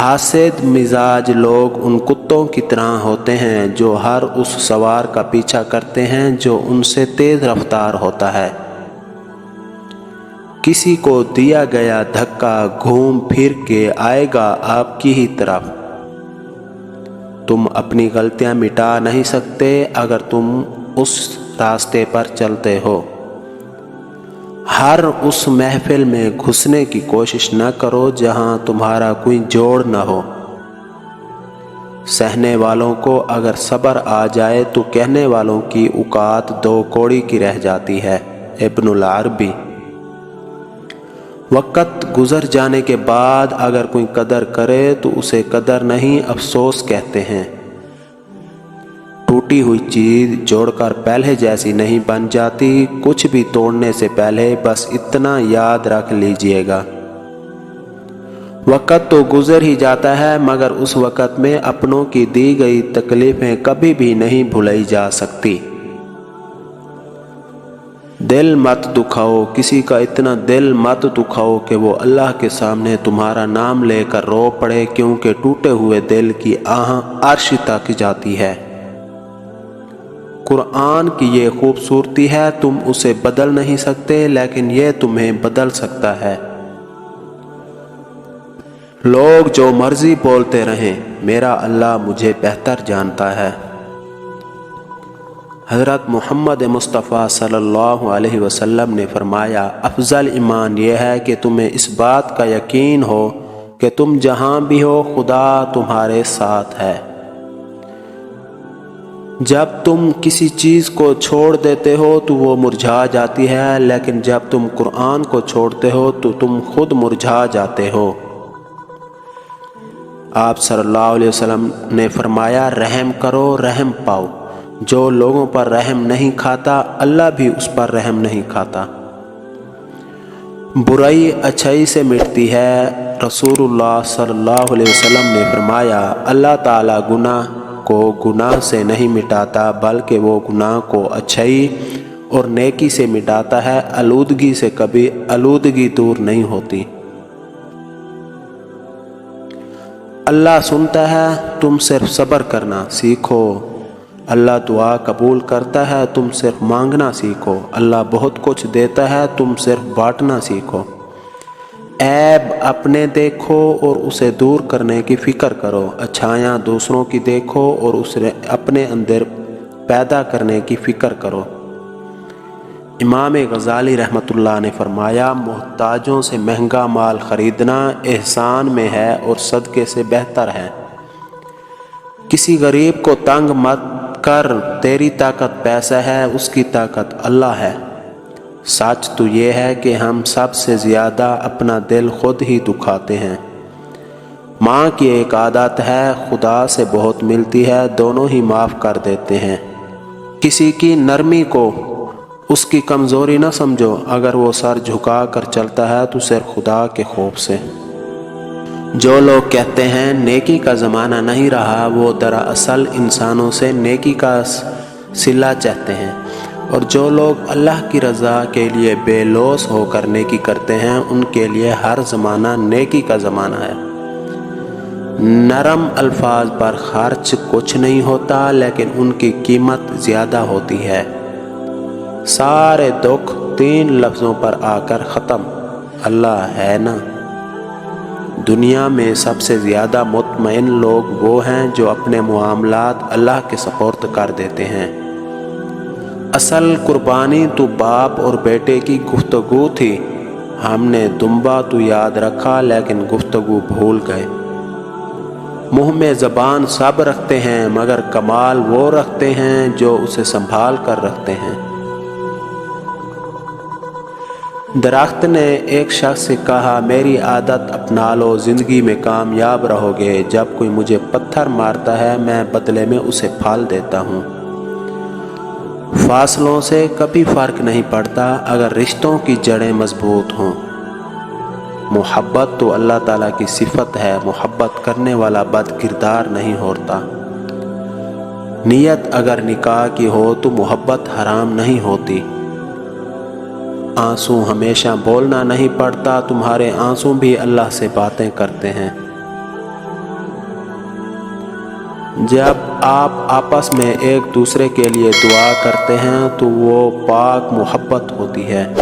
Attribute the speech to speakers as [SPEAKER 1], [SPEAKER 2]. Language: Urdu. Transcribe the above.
[SPEAKER 1] حاسد مزاج لوگ ان کتوں کی طرح ہوتے ہیں جو ہر اس سوار کا پیچھا کرتے ہیں جو ان سے تیز رفتار ہوتا ہے۔ کسی کو دیا گیا دھکا گھوم پھر کے آئے گا آپ کی ہی طرف۔ تم اپنی غلطیاں مٹا نہیں سکتے اگر تم اس راستے پر چلتے ہو۔ ہر اس محفل میں گھسنے کی کوشش نہ کرو جہاں تمہارا کوئی جوڑ نہ ہو۔ سہنے والوں کو اگر صبر آ جائے تو کہنے والوں کی اوقات دو کوڑی کی رہ جاتی ہے۔ ابن العربی۔ وقت گزر جانے کے بعد اگر کوئی قدر کرے تو اسے قدر نہیں افسوس کہتے ہیں۔ ٹوٹی ہوئی چیز جوڑ کر پہلے جیسی نہیں بن جاتی۔ کچھ بھی توڑنے سے پہلے بس اتنا یاد رکھ لیجئے گا، وقت تو گزر ہی جاتا ہے مگر اس وقت میں اپنوں کی دی گئی تکلیفیں کبھی بھی نہیں بھلائی جا سکتی۔ دل مت دکھاؤ، کسی کا اتنا دل مت دکھاؤ کہ وہ اللہ کے سامنے تمہارا نام لے کر رو پڑے، کیونکہ ٹوٹے ہوئے دل کی آہ عرش تک جاتی ہے۔ قرآن کی یہ خوبصورتی ہے، تم اسے بدل نہیں سکتے لیکن یہ تمہیں بدل سکتا ہے۔ لوگ جو مرضی بولتے رہیں، میرا اللہ مجھے بہتر جانتا ہے۔ حضرت محمد مصطفیٰ صلی اللہ علیہ وسلم نے فرمایا، افضل ایمان یہ ہے کہ تمہیں اس بات کا یقین ہو کہ تم جہاں بھی ہو خدا تمہارے ساتھ ہے۔ جب تم کسی چیز کو چھوڑ دیتے ہو تو وہ مرجھا جاتی ہے، لیکن جب تم قرآن کو چھوڑتے ہو تو تم خود مرجھا جاتے ہو۔ آپ صلی اللہ علیہ وسلم نے فرمایا، رحم کرو رحم پاؤ۔ جو لوگوں پر رحم نہیں کھاتا اللہ بھی اس پر رحم نہیں کھاتا۔ برائی اچھائی سے مٹتی ہے۔ رسول اللہ صلی اللہ علیہ وسلم نے فرمایا، اللہ تعالیٰ گناہ کو گناہ سے نہیں مٹاتا بلکہ وہ گناہ کو اچھائی اور نیکی سے مٹاتا ہے۔ آلودگی سے کبھی آلودگی دور نہیں ہوتی۔ اللہ سنتا ہے، تم صرف صبر کرنا سیکھو۔ اللہ دعا قبول کرتا ہے، تم صرف مانگنا سیکھو۔ اللہ بہت کچھ دیتا ہے، تم صرف بانٹنا سیکھو۔ عیب اپنے دیکھو اور اسے دور کرنے کی فکر کرو، اچھائیاں دوسروں کی دیکھو اور اسے اپنے اندر پیدا کرنے کی فکر کرو۔ امام غزالی رحمۃ اللہ نے فرمایا، محتاجوں سے مہنگا مال خریدنا احسان میں ہے اور صدقے سے بہتر ہے۔ کسی غریب کو تنگ مت کر، تیری طاقت پیسہ ہے، اس کی طاقت اللہ ہے۔ سچ تو یہ ہے کہ ہم سب سے زیادہ اپنا دل خود ہی دکھاتے ہیں۔ ماں کی ایک عادت ہے، خدا سے بہت ملتی ہے، دونوں ہی معاف کر دیتے ہیں۔ کسی کی نرمی کو اس کی کمزوری نہ سمجھو، اگر وہ سر جھکا کر چلتا ہے تو صرف خدا کے خوف سے۔ جو لوگ کہتے ہیں نیکی کا زمانہ نہیں رہا، وہ دراصل انسانوں سے نیکی کا صلہ چاہتے ہیں، اور جو لوگ اللہ کی رضا کے لیے بے لوث ہو کر نیکی کرتے ہیں ان کے لیے ہر زمانہ نیکی کا زمانہ ہے۔ نرم الفاظ پر خرچ کچھ نہیں ہوتا لیکن ان کی قیمت زیادہ ہوتی ہے۔ سارے دکھ 3 لفظوں پر آ کر ختم، اللہ ہے نا۔ دنیا میں سب سے زیادہ مطمئن لوگ وہ ہیں جو اپنے معاملات اللہ کے سپرد کر دیتے ہیں۔ اصل قربانی تو باپ اور بیٹے کی گفتگو تھی، ہم نے دمبا تو یاد رکھا لیکن گفتگو بھول گئے۔ منہ میں زبان سب رکھتے ہیں مگر کمال وہ رکھتے ہیں جو اسے سنبھال کر رکھتے ہیں۔ درخت نے ایک شخص سے کہا، میری عادت اپنا لو، زندگی میں کامیاب رہو گے۔ جب کوئی مجھے پتھر مارتا ہے میں بدلے میں اسے پھال دیتا ہوں۔ فاصلوں سے کبھی فرق نہیں پڑتا اگر رشتوں کی جڑیں مضبوط ہوں۔ محبت تو اللہ تعالیٰ کی صفت ہے، محبت کرنے والا بد کردار نہیں ہوتا۔ نیت اگر نکاح کی ہو تو محبت حرام نہیں ہوتی۔ آنسو ہمیشہ بولنا نہیں پڑتا، تمہارے آنسو بھی اللہ سے باتیں کرتے ہیں۔ جب آپ آپس میں ایک دوسرے کے لیے دعا کرتے ہیں تو وہ پاک محبت ہوتی ہے۔